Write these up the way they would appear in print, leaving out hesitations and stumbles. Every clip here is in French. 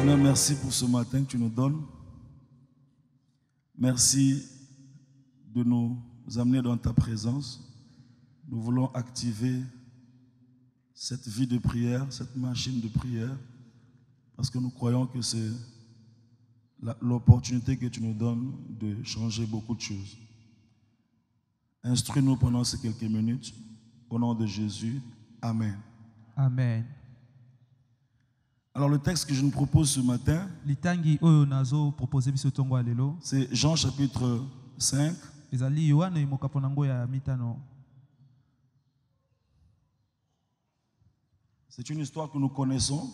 Seigneur, merci pour ce matin que tu nous donnes. Merci de nous amener dans ta présence. Nous voulons activer cette vie de prière, cette machine de prière, parce que nous croyons que c'est l'opportunité que tu nous donnes de changer beaucoup de choses. Instruis-nous pendant ces quelques minutes. Au nom de Jésus, Amen. Amen. Alors le texte que je nous propose ce matin, c'est Jean chapitre 5. C'est une histoire que nous connaissons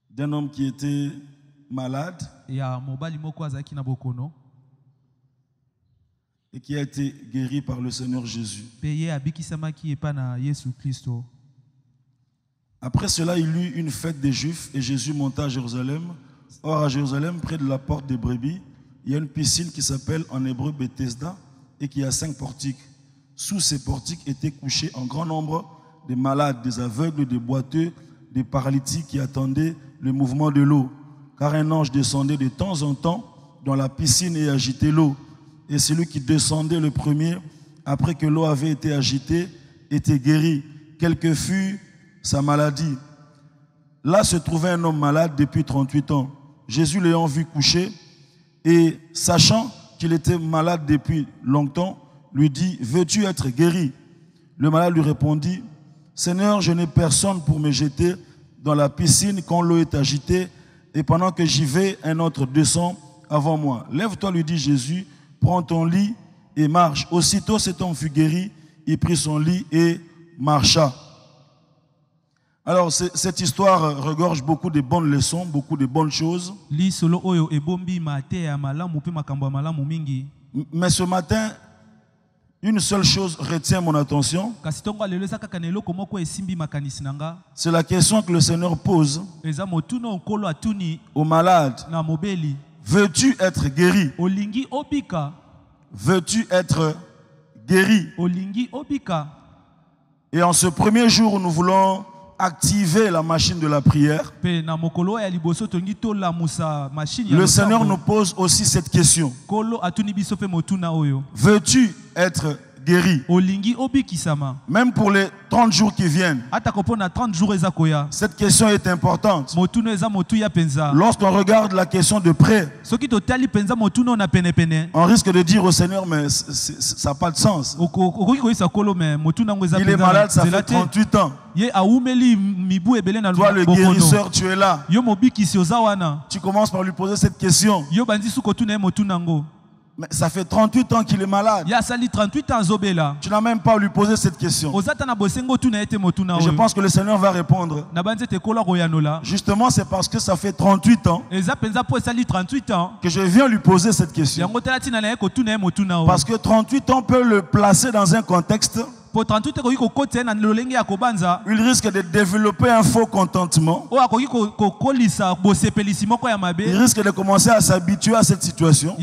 d'un homme qui était malade et qui a été guéri par le Seigneur Jésus. Après cela, il y eut une fête des Juifs et Jésus monta à Jérusalem. Or, à Jérusalem, près de la porte des brebis, il y a une piscine qui s'appelle en hébreu Bethesda et qui a 5 portiques. Sous ces portiques étaient couchés en grand nombre des malades, des aveugles, des boiteux, des paralytiques qui attendaient le mouvement de l'eau. Car un ange descendait de temps en temps dans la piscine et agitait l'eau. Et celui qui descendait le premier, après que l'eau avait été agitée, était guéri, quelle que fût sa maladie. Là se trouvait un homme malade depuis 38 ans. Jésus l'ayant vu coucher, et sachant qu'il était malade depuis longtemps, lui dit, « Veux-tu être guéri ?» Le malade lui répondit, « Seigneur, je n'ai personne pour me jeter dans la piscine quand l'eau est agitée, et pendant que j'y vais, un autre descend avant moi. Lève-toi, lui dit Jésus, prends ton lit et marche. » Aussitôt cet homme fut guéri, il prit son lit et marcha. Alors cette histoire regorge beaucoup de bonnes leçons, beaucoup de bonnes choses. Mais ce matin, une seule chose retient mon attention. C'est la question que le Seigneur pose aux malades. Veux-tu être guéri? Veux-tu être guéri? Et en ce premier jour, nous voulons activer la machine de la prière. Le Seigneur nous pose aussi cette question. Veux-tu être guéri? Même pour les 30 jours qui viennent. Cette question est importante. Lorsqu'on regarde la question de près, on risque de dire au Seigneur, mais ça n'a pas de sens. Il est malade, ça fait 38 ans. Toi, le guérisseur, tu es là. Tu commences par lui poser cette question. Mais ça fait 38 ans qu'il est malade. Tu n'as même pas à lui poser cette question. Et je pense que le Seigneur va répondre. Justement, c'est parce que ça fait 38 ans que je viens lui poser cette question. Parce que 38 ans peut le placer dans un contexte. Il risque de développer un faux contentement. Il risque de commencer à s'habituer à cette situation.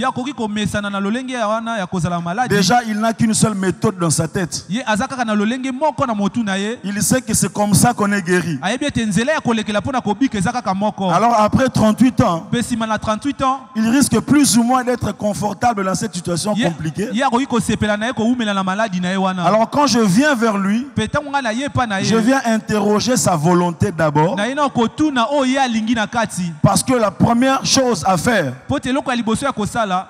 Déjà, il n'a qu'une seule méthode dans sa tête. Il sait que c'est comme ça qu'on est guéri. Alors après 38 ans, il risque plus ou moins d'être confortable dans cette situation compliquée. Alors quand je viens vers lui, je viens interroger sa volonté d'abord. Parce que la première chose à faire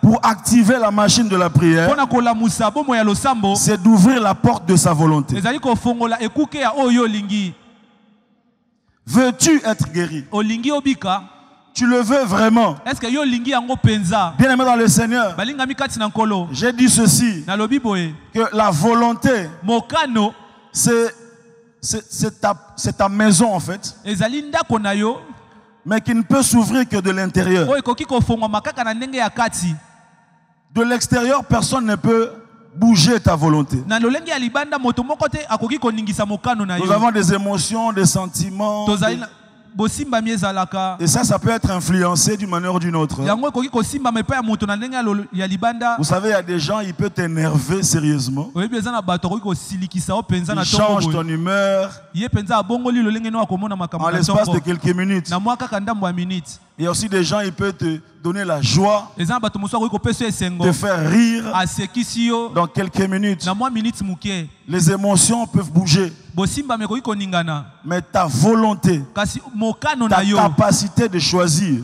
pour activer la machine de la prière, c'est d'ouvrir la porte de sa volonté. Veux-tu être guéri? Tu le veux vraiment? Bien aimé dans le Seigneur, j'ai dit ceci, que la volonté, c'est ta maison en fait, mais qui ne peut s'ouvrir que de l'intérieur. De l'extérieur, personne ne peut bouger ta volonté. Nous avons des émotions, des sentiments, Et ça peut être influencé d'une manière ou d'une autre. Vous savez, il y a des gens, ils peuvent t'énerver sérieusement. Ils changent ton humeur en l'espace de quelques minutes. Il y a aussi des gens, ils peuvent te donner la joie, te faire rire dans quelques minutes. Les émotions peuvent bouger. Mais ta volonté, ta capacité de choisir,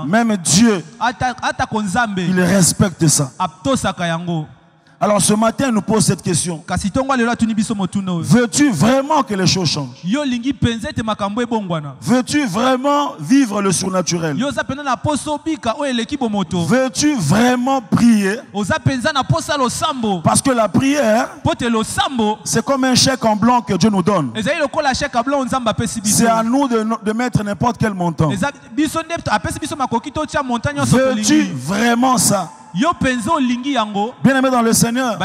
même Dieu, il respecte ça. Alors ce matin, il nous pose cette question. Veux-tu vraiment que les choses changent? Veux-tu vraiment vivre le surnaturel? Veux-tu vraiment prier? Parce que la prière, c'est comme un chèque en blanc que Dieu nous donne. C'est à nous de mettre n'importe quel montant. Veux-tu vraiment ça? Bien aimé dans le Seigneur,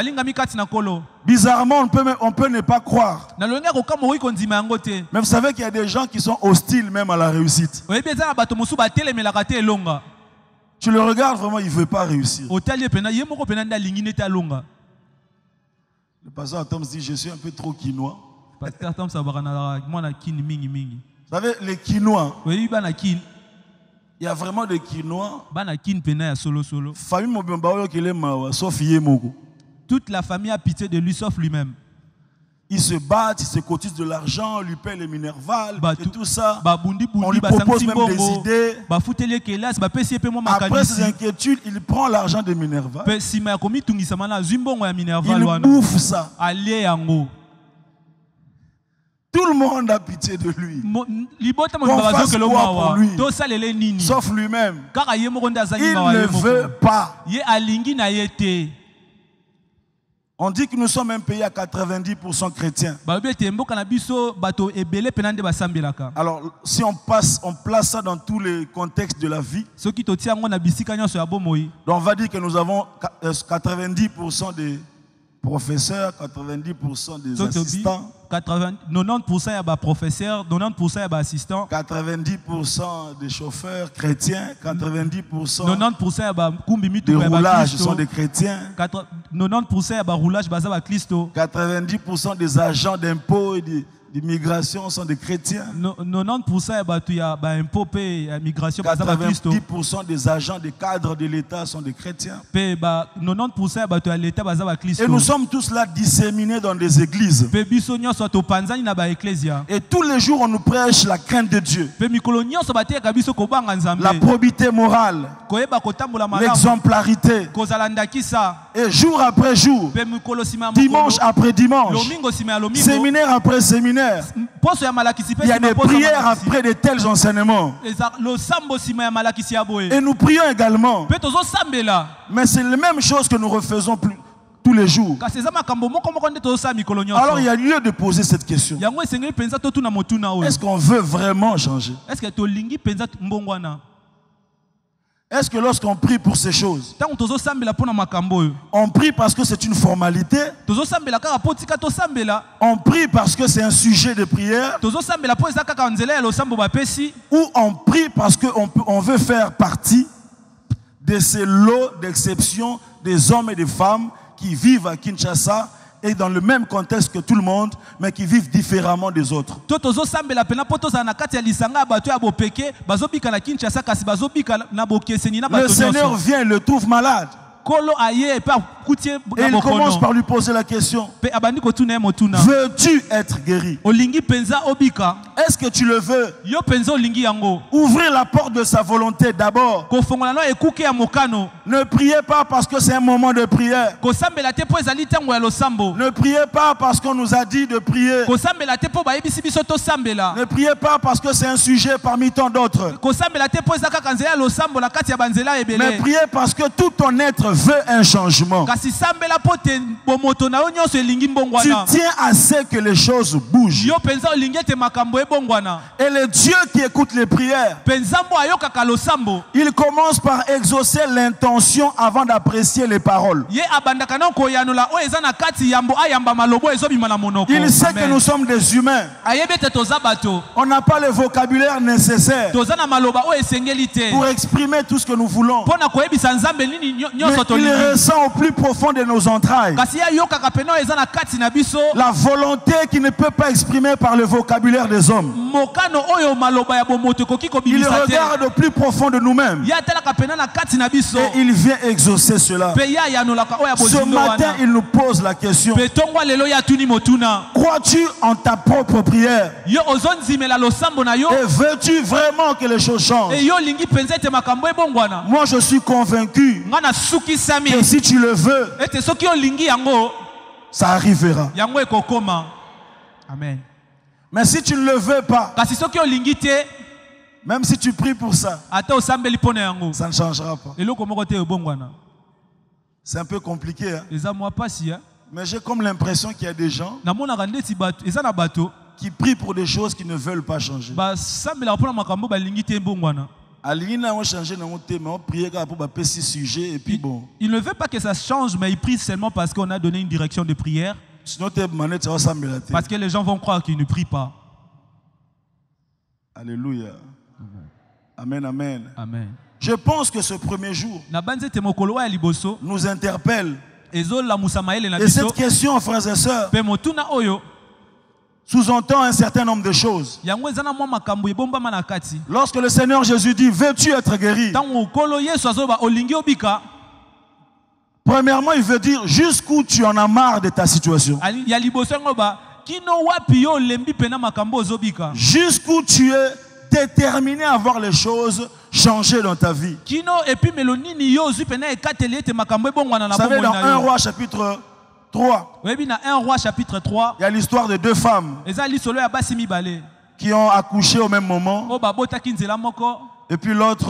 bizarrement on peut ne pas croire. Mais vous savez qu'il y a des gens qui sont hostiles même à la réussite. Tu le regardes vraiment, il ne veut pas réussir. Le pasteur Tom dit, je suis un peu trop quinois. Vous savez, les quinois, il y a vraiment des quinois. Toute la famille a pitié de lui sauf lui-même. Ils se battent, ils se cotisent de l'argent, on lui paie les minervales et tout ça. On lui propose même des idées. Après ses inquiétudes, il prend l'argent des minervales. Il bouffe ça. Tout le monde a pitié de lui. On fasse quoi pour lui? Sauf lui-même. Il ne veut pas. On dit que nous sommes un pays à 90% chrétiens. Alors, si on place ça dans tous les contextes de la vie, on va dire que nous avons 90% des professeurs, 90% des assistants, 90% des professeurs, 90% des assistants, 90% des chauffeurs chrétiens, 90% des roulages sont des chrétiens, 90% des agents d'impôts et d'immigration sont des chrétiens, 90% des agents des cadres de l'État sont des chrétiens. Et nous sommes tous là disséminés dans des églises. Et tous les jours on nous prêche la crainte de Dieu, la probité morale, l'exemplarité. Et jour après jour, dimanche après dimanche, séminaire après séminaire, il y a des prières après de tels enseignements. Et nous prions également. Mais c'est la même chose que nous refaisons tous les jours. Alors il y a lieu de poser cette question. Est-ce qu'on veut vraiment changer? Est-ce que lorsqu'on prie pour ces choses, on prie parce que c'est une formalité? On prie parce que c'est un sujet de prière? Ou on prie parce qu'on veut faire partie de ces lots d'exception des hommes et des femmes qui vivent à Kinshasa et dans le même contexte que tout le monde, mais qui vivent différemment des autres? Le Seigneur vient et le trouve malade. Et il commence par lui poser la question: veux-tu être guéri? Est-ce que tu le veux? Ouvrir la porte de sa volonté d'abord. Ne priez pas parce que c'est un moment de prière. Ne priez pas parce qu'on nous a dit de prier. Ne priez pas parce que c'est un sujet parmi tant d'autres. Mais priez parce que tout ton être veut un changement. kasi sambela pote bomoto na yo nyonso elingi Tu mbongwana. tiens à ce que les choses bougent. Yo penza olingi ete makambo ebongwana. Et le Dieu qui écoute les prières, Penza mbo ayokaka losambo. il commence par exaucer l'intention avant d'apprécier les paroles. Ye abandaka na koyanola o eza na kati yambo ayamba malobo ezobima na monoko. Il sait Amen. que nous sommes des humains. Ayebe ete toza bato. On n'a pas le vocabulaire nécessaire Toza na maloba o esengeli te. pour exprimer tout ce que nous voulons. Pona koyebisa nzambe nini Mais nyonso il tolingi. ressent au plus profond de nos entrailles Kasi ya yokaka pena eza na kati na biso. la volonté qui ne peut pas exprimer par le vocabulaire des hommes. Mokano oyo maloba ya bomoto koki ko Il bimisa te. regarde au plus profond de nous-mêmes Ya talaka pena na kati na biso. et il vient exaucer cela. Pe ya yanolaka oya Ce bozindo matin, wana. il nous pose la question: Pe tongwa lelo ya tuni motuna. crois-tu en ta propre prière Yo ozonzimela losambo na yo. et veux-tu vraiment que les choses changent? E yo lingi penza ete makambo ebongwana. Moi, je suis convaincu Ngana suki sami. que si tu le veux, Ete soki olingi yango ça arrivera. yango ekokoma. Amen. Mais si tu ne le veux pas, Kasi soki olingi te même si tu pries pour ça, ata osambeli pona yango. ça ne changera pas. Eloko moko te ebongwana. C'est un peu compliqué, hein? Eza mwa pasi ya. Mais j'ai comme l'impression qu'il y a des gens Namonaka ndeti bato eza na bato qui prient pour des choses qui ne veulent pas changer. basambelaka mpona makambo balingi te ebongwana. Aligné n'a changé dans mon thème, on priait pour pas ce sujet et puis bon. Il ne veut pas que ça change, mais il prie seulement parce qu'on a donné une direction de prière. Sinon tu es mané, tu vas s'embêter. Parce que les gens vont croire qu'ils ne prient pas. Alléluia. Amen, amen. Amen. Je pense que ce premier jour Na banzete mokolo ya liboso nous interpelle. ezola musamaele na Et biso cette question, frères et sœurs, pe motuna oyo sous-entend un certain nombre de choses. yango eza na mwa makambo ebombama na kati. Lorsque le Seigneur Jésus dit, veux-tu être guéri? Ntango okolo Yesu azoba olingi obika, Premièrement, il veut dire jusqu'où tu en as marre de ta situation. ya liboso yango ba kino wapi yo olembi pena makambo ozobika. Jusqu'où tu es déterminé à voir les choses changer dans ta vie. Kino epi melo nini yo ozwi pena ekateli ete makambo ebongwana na Vous savez, bomoi dans na 1 yo. Roi chapitre 3, Oyebi na 1 Roi chapitre 3 il y a l'histoire de deux femmes eza lisolo ya basi mibale qui ont accouché au même moment. oyo babotaki nzela moko Et puis l'autre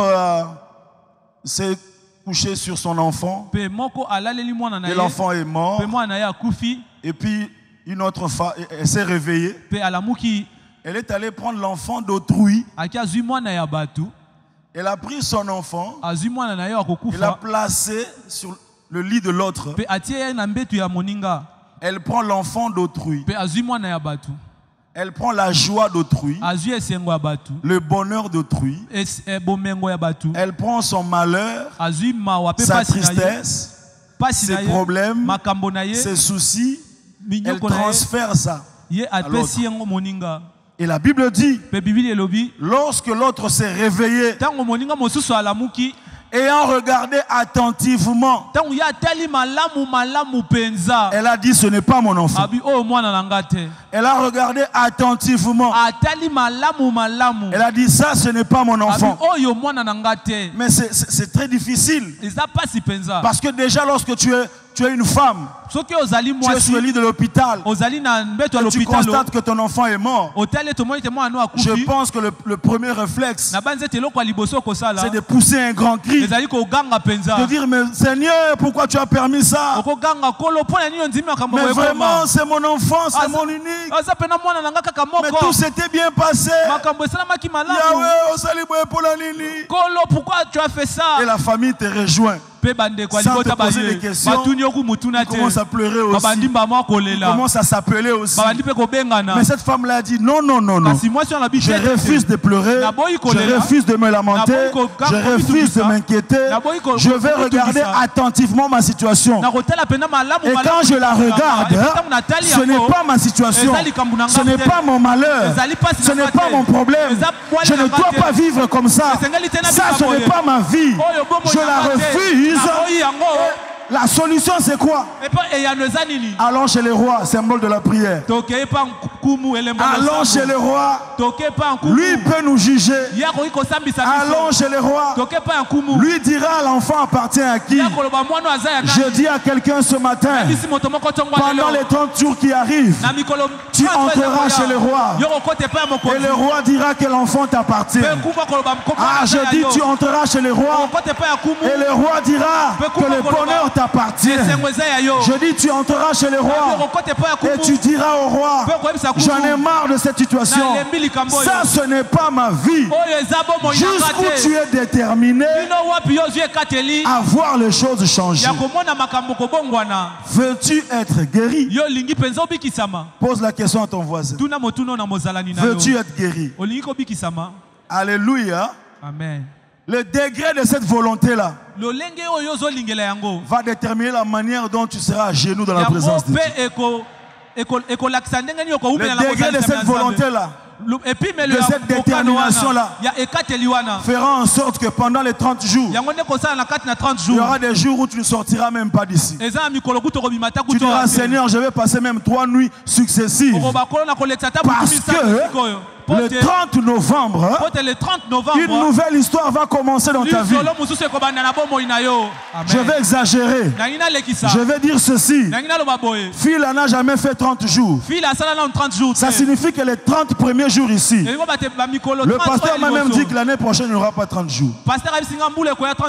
s'est couché sur son enfant. pe moko alaleli mwana na Et ye l'enfant est mort. pe mwana na ye akufi Et puis une autre femme, elle s'est réveillée. pe alamuki Elle est allée prendre l'enfant d'autrui. aki azwi mwana ya bato Elle a pris son enfant. azwi mwana na ye Elle l'a akokufa placé sur le lit de l'autre. pe atie ye na mbetu ya moninga Elle prend l'enfant d'autrui. pe azwi mwana ya bato Elle prend la joie d'autrui, azwi esengo ya bato le bonheur d'autrui. bomengo ya bato Elle prend son malheur, azwi mawa pe sa pasi na ye tristesse, pasi na ses ye problèmes, makambo na ye ses soucis. Elle minyoko na ye transfère ça. ye apesi yango moninga Et la Bible dit, pe bibili elobi lorsque l'autre s'est réveillé, ntango moninga mosusu alamuki ayant regardé attentivement, ntango ye atali malamu penza elle a dit, ce n'est pas mon enfant. abi oyo mwana na nga te Elle a regardé attentivement. atali malamu Elle a dit, ça, ce n'est pas mon abi enfant. oyo mwana na nga te Mais c'est très difficile. eza pasi penza Parce que déjà, lorsque tu es une femme, soki ozali tu es sur le mwasi lit de l'hôpital, ozali na mbeto ya et tu lopitalo constates que ton enfant est mort. otali ete omoni ete mwana no Je akufi pense que le premier réflexe, na banzi ete eloko ya liboso okosala c'est de pousser un grand cri. ezali koganga penza De dire, mais Seigneur, pourquoi tu as permis ça? okoganga kolo mpo na nini ondimi makambo Mais vraiment, ekoma c'est mon enfant, c'est mon unique. aza pena mwana na nga kaka Mais moko tout s'était bien passé. makambo esalamaki malamu Yahweh, osali boye pour la nini. kolo pourquoi tu as fait ça Et la famille te rejoint. pe bandeko ya Sans te libota poser baye des questions, batuni yoku mutuna Il te commence à pleurer aussi. babandi mbama Il kolela commence à s'appeler aussi. babandi mpe kobengana Mais cette femme-là a dit, non, non, non, non. kasi mwasi wana Je refuse de pleurer. Je refuse de me lamenter. Je refuse de m'inquiéter. Je vais regarder attentivement ma situation. nakotala pena malamu Et quand je la regarde, ce n'est pas ma situation. Ce n'est pas mon malheur. Ce n'est pas mon problème. Je ne dois pas vivre comme ça. Ça, ce n'est pas ma vie. Je la refuse. La solution, c'est quoi? Allons chez les rois, symbole de la prière. Allons chez le roi. Lui peut nous juger. Allons chez le roi. Lui dira l'enfant appartient à qui? Je dis à quelqu'un ce matin, pendant les 30 jours qui arrivent, tu entreras chez le roi. Et le roi dira que l'enfant t'appartient. Ah, je dis tu entreras chez le roi. Et le roi dira que le bonheur t'appartient. Je dis, tu entreras chez le roi et tu diras au roi, j'en ai marre de cette situation. Ça, ce n'est pas ma vie. Jusqu'où tu es déterminé à voir les choses changer. Veux-tu être guéri? Pose la question à ton voisin. Veux-tu être guéri? Alléluia. Amen. Le degré de cette volonté-là va déterminer la manière dont tu seras à genoux dans la présence de Dieu. Le degré de cette volonté-là, de cette détermination-là, fera en sorte que pendant les 30 jours, il y aura des jours où tu ne sortiras même pas d'ici. Tu diras, Seigneur, je vais passer même 3 nuits successives. Parce que le 30 novembre, une nouvelle histoire va commencer dans ta vie. Je vais exagérer. Je vais dire ceci. Phil n'a jamais fait 30 jours. Ça signifie que les 30 premiers jours ici, le pasteur m'a même dit que l'année prochaine, il n'y aura pas 30 jours.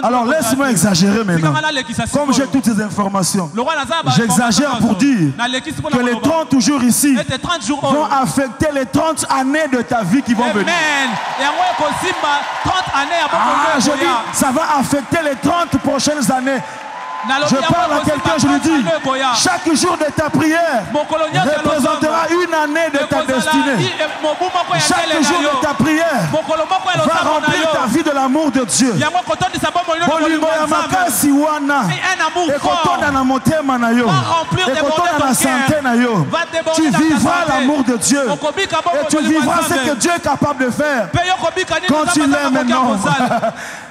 Alors laisse-moi exagérer maintenant. Comme j'ai toutes ces informations, j'exagère pour dire que les 30 jours ici vont affecter les 30 années de ta vie qui vont venir. Je dis, ça va affecter les 30 prochaines années. Je parle à quelqu'un, je lui dis, chaque jour de ta prière représentera une année de ta destinée. Chaque jour de ta prière va remplir ta vie de l'amour de Dieu. Tu vivras l'amour de Dieu. Et tu vivras ce que Dieu est capable de faire quand tu l'aimes maintenant.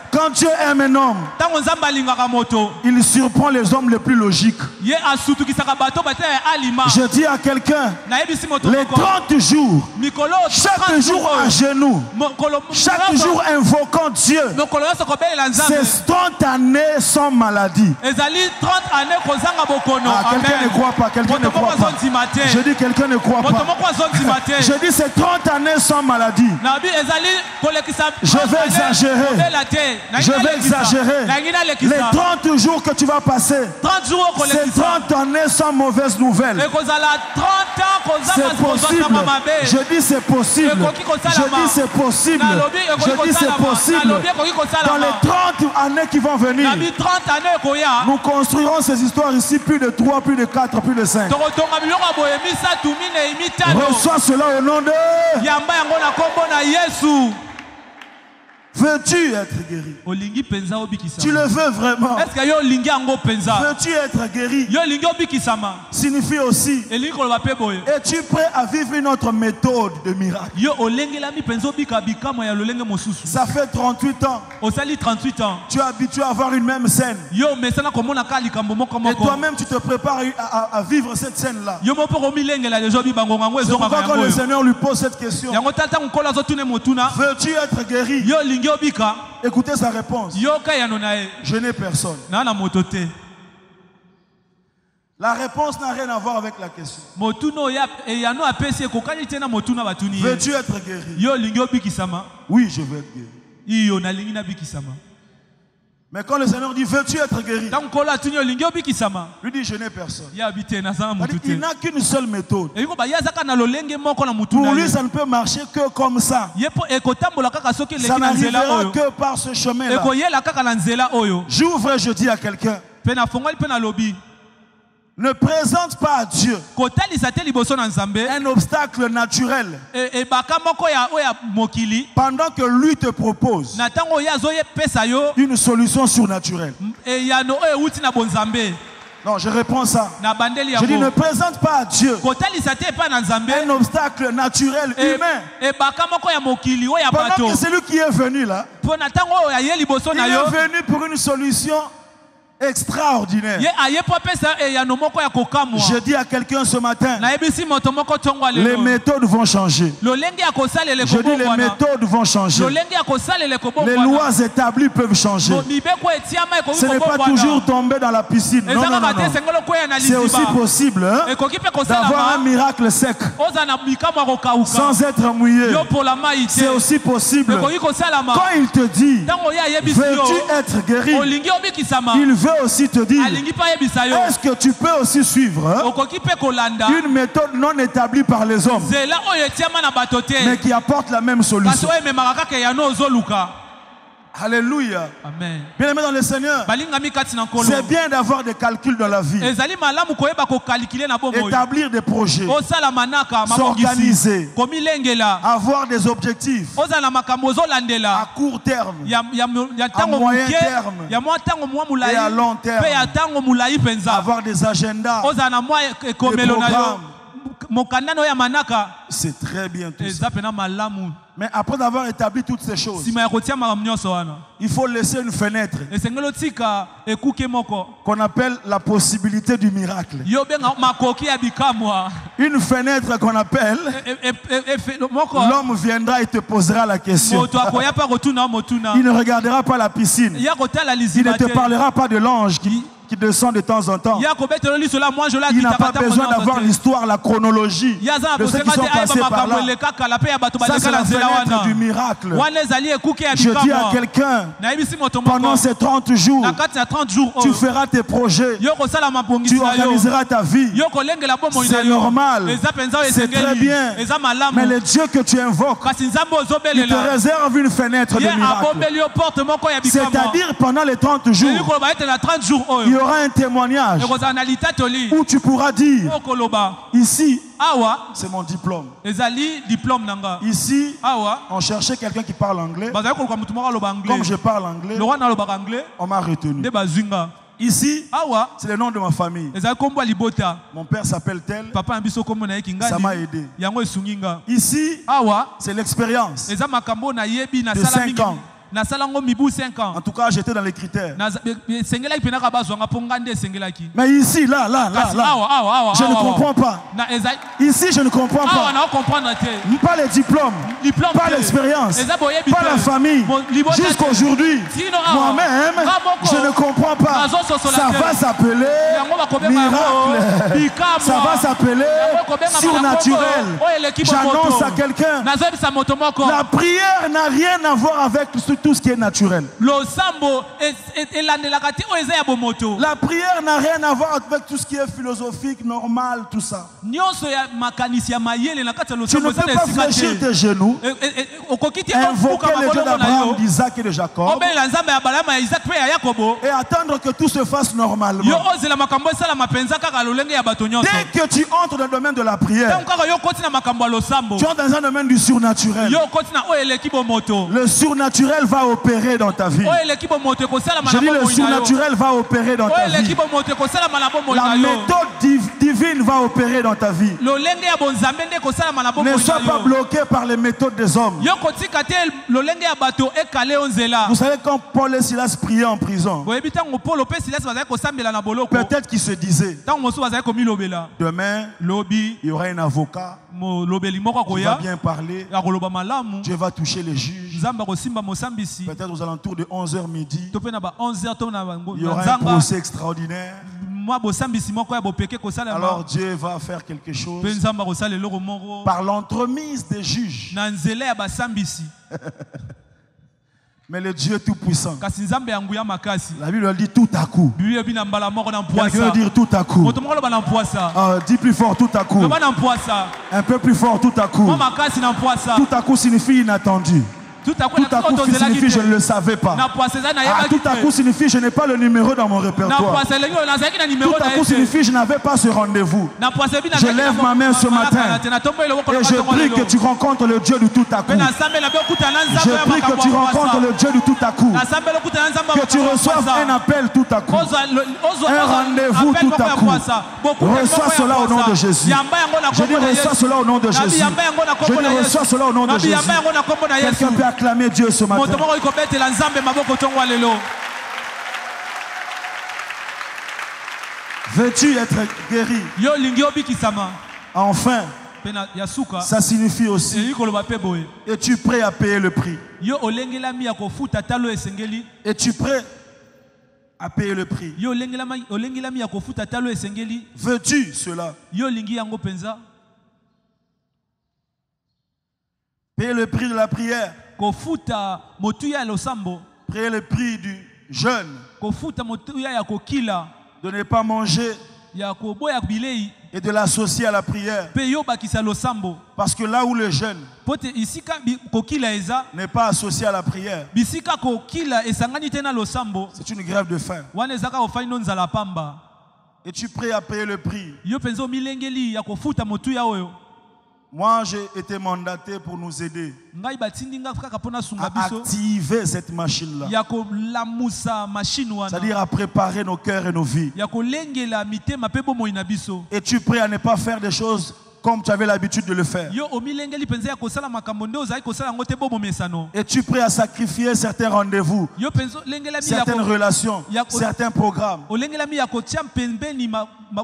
Quand Dieu aime un homme, il surprend les hommes les plus logiques. Je dis à quelqu'un, les 30 jours, chaque jour à genoux, chaque jour invoquant Dieu, c'est 30 années sans maladie. Quelqu'un ne croit pas, quelqu'un ne croit pas. Je dis quelqu'un ne croit pas. Je dis c'est 30 années sans maladie. Je vais exagérer. Je vais exagérer. Les 30 jours que tu vas passer, c'est 30 années sans mauvaise nouvelle. C'est possible. Je dis c'est possible. Je dis c'est possible. Je dis c'est possible. Dans les 30 années qui vont venir, nous construirons ces histoires ici, plus de 3, plus de 4, plus de 5. Reçois cela au nom de... Veux-tu être guéri? Tu le veux vraiment? Veux-tu être guéri? Signifie aussi, es-tu prêt à vivre une autre méthode de miracle? Ça fait 38 ans. Tu es habitué à avoir une même scène. Et toi-même tu te prépares à vivre cette scène-là. C'est pourquoi quand le Seigneur lui pose cette question, veux-tu être guéri? Écoutez sa réponse. Je n'ai personne. La réponse n'a rien à voir avec la question. Veux-tu être guéri? Oui, je veux être guéri. Mais quand le Seigneur dit, veux-tu être guéri? Lui dit, je n'ai personne. Il n'a qu'une seule méthode. Pour lui, ça ne peut marcher que comme ça. Ça n'arrivera que par ce chemin-là. J'ouvre et je dis à quelqu'un, ne présente pas à Dieu un obstacle naturel pendant que lui te propose une solution surnaturelle. Non, je réponds ça. Je dis ne présente pas à Dieu un obstacle naturel humain. Pendant que celui qui est venu là, il est venu pour une solution extraordinaire. Je dis à quelqu'un ce matin, les méthodes vont changer. Je dis les méthodes vont changer. Les lois établies peuvent changer. Ce n'est pas toujours tomber dans la piscine. Non, non, non, non. C'est aussi possible d'avoir un miracle sec sans être mouillé. C'est aussi possible. Quand il te dit, veux-tu être guéri? Il veut veut aussi te dire, alingi pa yebisa yo est-ce que tu peux aussi suivre okoki pe kolanda une méthode non établie par les hommes, zela oyo etiama na bato te mais qui apporte la même kasi solution? oyo ememaka kaka yano ozoluka. Alléluia. Amen. Bien aimé dans le Seigneur, balingami kati na nkolo c'est bien d'avoir des calculs dans la vie, ezali malamu koyeba kokalikile na bomoi établir des projets, osala manaka s'organiser, komilengela avoir des objectifs ozala na makambo à ozolandela court terme ya ntango moyen moke terme, ya mwa ntango mwa molai et à long terme, mpe ya ntango molai mpenza avoir des agendas, ozala na mwa ekomelo na yo programmes. mokanda na yo ya manaka C'est très bien tout ça. eza pena malamu. Mais après avoir établi toutes ces choses, nsima ya kotia makambo nyonso wana il faut laisser une fenêtre esengeli otika ekuke moko qu'on appelle la possibilité du miracle. yo benga makoki ya bikamwa Une fenêtre qu'on appelle moko l'homme viendra et te posera la question. moto akoya mpe akotuna motuna Il ne regardera pas la piscine. ya kotala Il ne liziba te te parlera pas de l'ange qui descend de temps en temps. ya kobetela liso la mwanjo la Il n'a kitaka pas besoin d'avoir l'histoire, la chronologie ya za na de ceux qui kosenga sont te ayeba passés par makambo là. elekaka la mpe ya bato Ça, c'est baleka la na nzela fenêtre wana du miracle. wana ezali ekuke ya Je dis à bikamwa quelqu'un, nayebisi moto moko pendant ces 30 jours, na kati ya 30 jours tu oyo feras tes projets, yo kosala mabongisi tu na yo organiseras ta vie. yo kolengela bomoi na C'est yo normal, eza mpenza oyo c'est très esengeli bien. eza malamu Mais le Dieu que tu invoques, kasi nzambe il te ozobelela réserve une fenêtre de ye miracle. abombeli yo porte moko ya bikamwa C'est-à-dire pendant les 30 eli jours, koloba ete na 30 jours il y oyo aura un témoignage ekozala na litatoli où tu pourras dire, okoloba ici, awa c'est mon diplôme. ezali diplôme na nga Ici, awa on cherchait quelqu'un qui parle anglais. bazali koluka motu moko aloba Comme anglais je parle anglais, lokwa nalobaka anglais on m'a retenu. nde bazwi nga Ici, awa c'est le nom de ma famille. ezali kombo ya libota Mon père s'appelle tel. papa na biso kombo na ye Ça m'a kingani aidé. yango esungi nga Ici, awa c'est l'expérience. eza makambo nayebi De nasala 5 mingi ans. nasala ngo mibu 5 ans En tout cas, j'étais dans les critères. esengelaki mpenaka bazwanga mpo nga nde esengelaki Mais ici, là, kasi awa je ne comprends pas. na ezali Ici, je ne comprends awa pas. na okomprendre te Pas les diplômes, diplôme pas te. l'expérience, eza boyebi pas te. la famille. Libota te. Jusqu'aujourd'hui, Tino awa. moi-même, Nga moko. je ne comprends pas. Nazososola Ça te. va s'appeler yango bakobenga yango miracle. bikamwa Ça va s'appeler yango ekobenga surnaturel. makambo oyo eleki J'annonce bomoto à quelqu'un, nazoyebisa moto moko la prière n'a rien à voir avec tout ce qui est naturel. losambo elandelaka te oyo eza ya bomoto La prière n'a rien à voir avec tout ce qui est philosophique, normal, tout ça. nyonso ya makanisi ya mayele na kati ya Tu ne losambo peux pas fléchir tes genoux, okoki te invoquer ofuka le Dieu mabolongo na d'Abraham, yo d'Isaac et de Jacob obelela nzambe ya balama ya isaac mpe ya yakobo et attendre que tout se fasse normalement. yo ozela makambo esalama mpenza kaka lolenge ya bato nyonso Dès que tu entres dans le domaine de la prière, ntango kaka yo okoti na makambo ya losambo tu entres dans un domaine du surnaturel. yo okoti na oyo eleki bomoto Le surnaturel va opérer dans ta vie. oyo eleki bomoto ekosalama Je na dis le bomoi na yo surnaturel va opérer dans oyo ta eleki vie. bomoto ekosalama na bomoi La na yo méthode divine va opérer dans ta vie. lolenge ya bonzambe nde ekosalama na bomoi Ne na sois pas yo bloqué par les méthodes des hommes. yo kotika te lolenge ya bato ekale yo nzela Vous savez, quand Paul et Silas priaient en prison, boyebi ntango polo mpe silasi bazali kosambela na boloko peut-être qu'ils se disaient, ntango mosusu bazali komilobela demain, lobi il y aura un avocat molobeli moko qui va akoya bien parler, akoloba malamu Dieu va toucher les juges. nzambe akosimba mosambisi Peut-être aux alentours de 11h midi, to mpe na ba 11h to na il y aura un nzanga procès extraordinaire. mwa bosambisi moko ya bopeke kosalema Alors Dieu va faire quelque mpe chose nzambe akosala eloko moko par l'entremise des juges. na nzela ya basambisi Mais le Dieu tout-puissant, kasi nzambe ya nguya makasi la Bible dit tout à coup. bibi ebi na mbala moko na Quelqu'un mpwasa veut dire tout à coup. moto moko aloba na mpwasa Dis plus fort, tout à coup. loba na mpwasa Un peu plus fort, tout à coup. mwa makasi na mpwasa Tout à coup signifie inattendu. tout à coup Tout à coup signifie je ne le savais pas. na mpwasa eza Ah, nayebaki tout à coup signifie je n'ai pas le numéro dans mon na répertoire. mpwasa elengi oyo nazalaki na Tout nimero à na coup ye signifie je n'avais pas ce rendez-vous. na mpwasa ebi Je lève ma main ce matin et je prie que tu rencontres le Dieu du tout à coup. mpe nasambela mpe okuta na Je nzambe ya prie que makambo tu ya rencontres mpwasa le Dieu du tout à coup. nasambela okuta na nzambe ya Que tu makambo ya reçoives un mpwasa appel tout à coup. un rendez-vous tout à coup. Reçois cela au nom de Jésus. Je dis reçois cela au nom de Jésus. Je dis reçois cela au nom de Jésus. Quelqu'un peut acclamer Dieu ce matin. moto moko ikobetela nzambe maboko ntongo ya lelo Veux-tu être guéri? yo olingi obikisama Enfin, mpe ya suka ça signifie aussi, elingi koloba mpe boye es-tu prêt à payer le prix? yo olengelami ya kofuta talo esengeli Es-tu prêt à payer le prix? yo olengelami ya kofuta talo esengeli Veux-tu cela? yo olingi yango mpenza Payer le prix de la prière. kofuta motuya ya losambo Payer le prix jeûne, kofuta motuya ya kokila de ne pas manger ya koboya bilei et de l'associer à la prière. pe yo bakisa losambo Parce que là où le jeûne pote isika kokila eza n'est pas associé à la prière, bisika kokila esangani tena losambo c'est une grève de faim. wana ezaka ofai no nzala pamba Et tu es prêt à payer le prix. yo penzo milengeli ya kofuta motuya oyo. Moi, j'ai été mandaté pour nous aider Ngai batindi nga kaka pona sunga à biso activer cette machine-là. ya kolamusa machine wana C'est-à-dire à préparer nos cœurs et nos vies. ya kolengela mitema pe bomoi na biso. Et tu es prêt à ne pas faire des choses comme tu avais l'habitude de le faire. Yo omilengeli penza ya kosala makambo nde ozali kosala ngo te bomo mesano. Et tu es prêt à sacrifier certains rendez-vous, Yo penzo lengela mi certaines relations, Yako- certains programmes. olengela mi ya kotia pembeni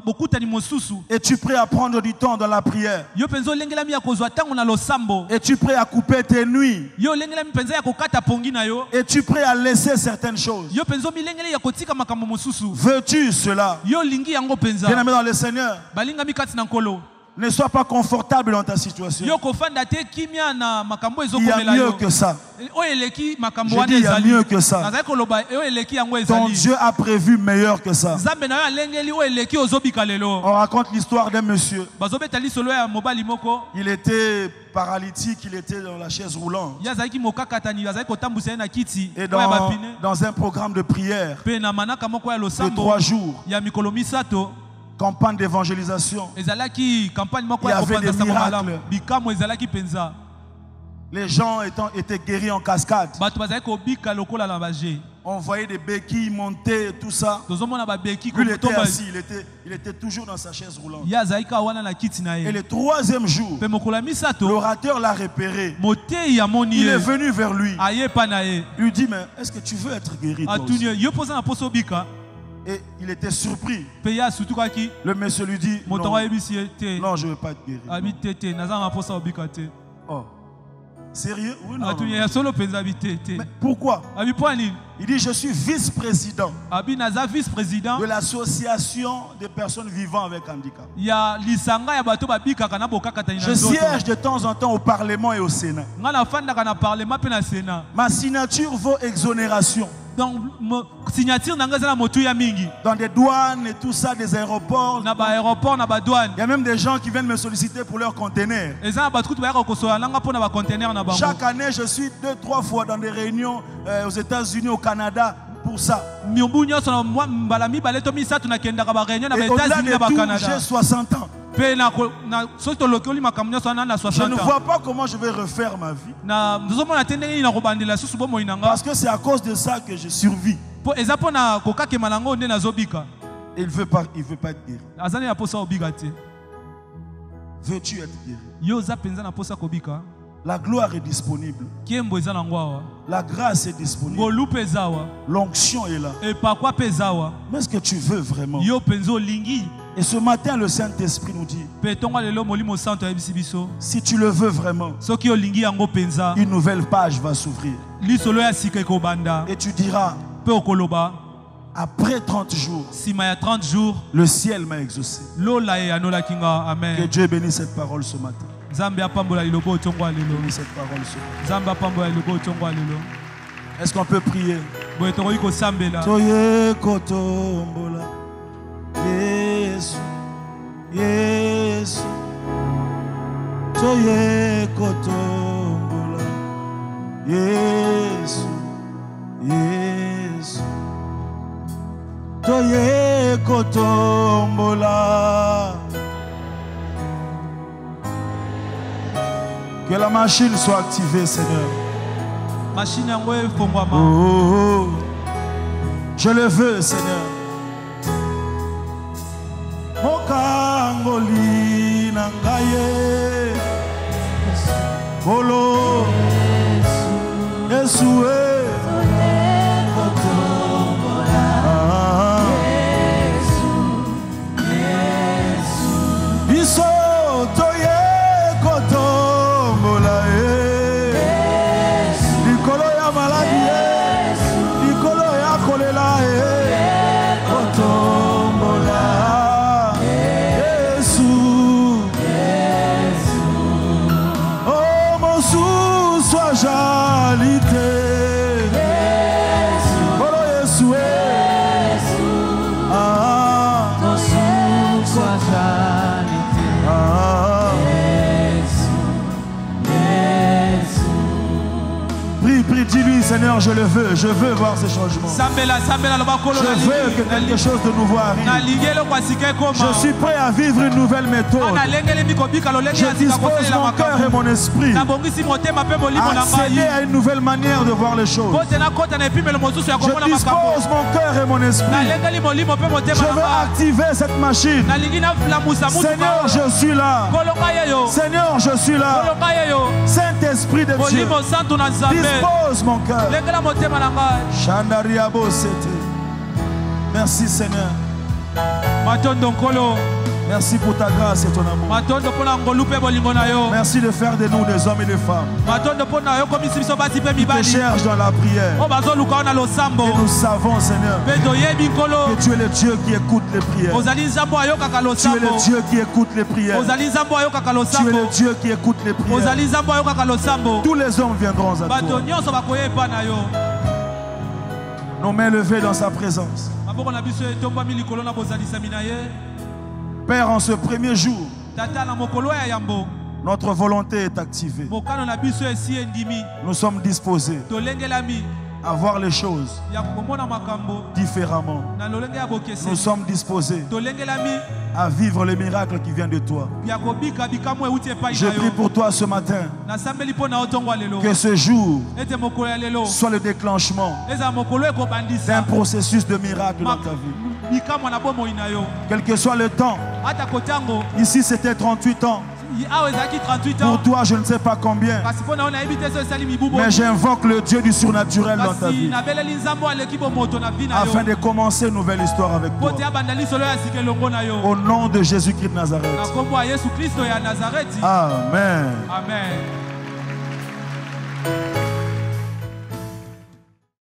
bokutani mosusu. Et tu es prêt à prendre du temps dans la prière. Yo penzo lengela mi ya kozwa tango na losambo. Et tu es prêt à couper tes nuits. Yo lengela mi penza ya kokata pongi na yo. Et tu es prêt à laisser certaines choses. Yo penzo milengeli ya kotika makambo mosusu. Veux-tu cela? Yo lingi yango penza. Bien-aimé dans le Seigneur, Balinga mi kati na nkolo. ne sois pas confortable dans ta situation. Yo kofanda te kimia na makambo Il y ezokomela a mieux yo. que ça. Oyo eleki makambo Je wana dis, il y a ezali. mieux que ça. Nazali koloba oyo eleki yango Ton ezali. Dieu a prévu meilleur que ça. Nzambe na yo alengeli oyo eleki ozobika lelo. On raconte l'histoire d'un monsieur. Bazobeta lisolo ya mobali moko. Il était paralytique, il était dans la chaise roulante. Ye azalaki mokakatani azali kotambusa ye na kiti Et oyo ya bapine. dans un programme de prière Pe na manaka moko ya de losambo 3 jours, ya mikolo misato campagne d'évangélisation, ezalaki campagne moko Il y ya avait kopanza des sango miracles. malamu. Bikamwa ezalaki penza. les gens étaient guéris en cascade. Bato bazali kobika lokola na baje. On voyait des béquilles monter, tout ça. Tozomona babeki Lui, il était kotomba. assis, il était toujours dans sa chaise roulante. Ye azalaki ka wana na kiti na Et ye. le 3e jour, Pe mokolo ya misato l'orateur l'a repéré. motei amoni Il est ye venu vers lui. aye pa na ye. Il lui dit, mais est-ce que tu veux être guéri toi Atuni aussi? ye yo poza na poso bika. Et il était surpris. Pe ye asutukaki Le monsieur lui dit, moto non, ayebisi ye te. non, je ne veux pas être guéri. Abi te te naza na posa obika te. Oh. Sérieux? Oui, non, Atuni non. ya solo penza abi te te. Mais pourquoi? Abi po nini? Il dit, je suis vice-président Abi naza vice-président de l'association des personnes vivant avec handicap. ya lisanga ya bato babikaka na bokakatani na Je nzoto. siège de temps en temps au Parlement et au Sénat. Nga nafandaka na parlement pe na Sénat. Ma signature vaut exonération Donc signature na nga eza na motuya mingi. dans des douanes et tout ça, des aéroports. Na ba aéroport na ba douane. Il y a même des gens qui viennent me solliciter pour leurs containers. Eza na bato kutu bayaka kosola nanga mpona ba container na bango. Chaque année, je suis 2-3 fois dans des réunions aux États-Unis, au Canada, pour ça. Miumbu nyonso na mbala mibale to misato nakendaka ba réunion na ba Et au-delà États-Unis de na ba tout, Canada. j'ai 60 ans. Pe na soki tolokoli makambo nyonso wana na Je 60 ne ans. vois pas comment je vais refaire ma vie. Na nzomona te ndenge nini na kobandela susu bomoi na nga. Parce que c'est à cause de ça que je survis. Po eza mpona kokakema na ngo nde nazobika. Et il ne veut pas être guéri. Azali na posa obika te. Veux-tu être guéri? Yo oza penza na posa kobika. La gloire est disponible. Kiembo eza na ngo awa. La grâce est disponible. Ngolu pe eza awa. L'onction est là. Epakwa pe eza awa. Mais est-ce que tu veux vraiment? Yo penza olingi. Et ce matin, le Saint-Esprit nous dit, Pe tonga lelo molimo santo ayebisi biso. si tu le veux vraiment, Soki olingi yango penza. une nouvelle page va s'ouvrir. Lisolo ya sika ekobanda. Et tu diras, Pe okoloba. après 30 jours, Sima ya 30 jours. le ciel m'a exaucé. Lola e anolaki nga. Que Amen. Dieu bénisse cette parole ce matin. Nzambe apambola lilobo otongwa lelo. Bénisse cette parole ce matin. Nzambe apambola lilobo otongwa lelo. Est-ce qu'on peut prier? Boye tokoki kosambela. Toye kotombola. Yesu. Yesu. Toye kotombola. Yesu. Yesu. Toye kotombola. Que la machine soit activée, Seigneur. Machine yango efongwama. Oh, je le veux, Seigneur. Mokangoli nangaye. Bolo. Yesue. Biso toye kotombola likolo ya maladi likolo ya kolela kotombola Yesu oh mosusu ajali te kolo Yesu Prie, dis-lui, Seigneur, je le veux. Je veux voir ces changements. Je veux que quelque chose de nouveau arrive. Je suis prêt à vivre une nouvelle méthode. Je dispose mon cœur et mon esprit à accéder à une nouvelle manière de voir les choses. Je dispose mon cœur et mon esprit. Je veux activer cette machine. Seigneur, je suis là. Seigneur, je suis là. Saint-Esprit de Dieu, dispose mon cœur. Merci Seigneur. Merci pour ta grâce et ton amour. Merci de faire de nous des hommes et des femmes qui te cherchent dans la prière. Et nous savons, Seigneur, que tu es le Dieu qui écoute les prières. Tu es le Dieu qui écoute les prières. Tu es le Dieu qui écoute les prières. Tous les hommes viendront à toi. Nos mains levées dans sa présence. Père, en ce premier jour, notre volonté est activée. Nous sommes disposés à voir les choses différemment. Nous sommes disposés à vivre les miracles qui viennent de toi. Je prie pour toi ce matin que ce jour soit le déclenchement d'un processus de miracle dans ta vie. Quel que soit le temps, ici c'était 38 ans. Pour toi, je ne sais pas combien, mais j'invoque le Dieu du surnaturel dans ta vie afin de commencer une nouvelle histoire avec toi. Au nom de Jésus-Christ de Nazareth. Amen. Amen.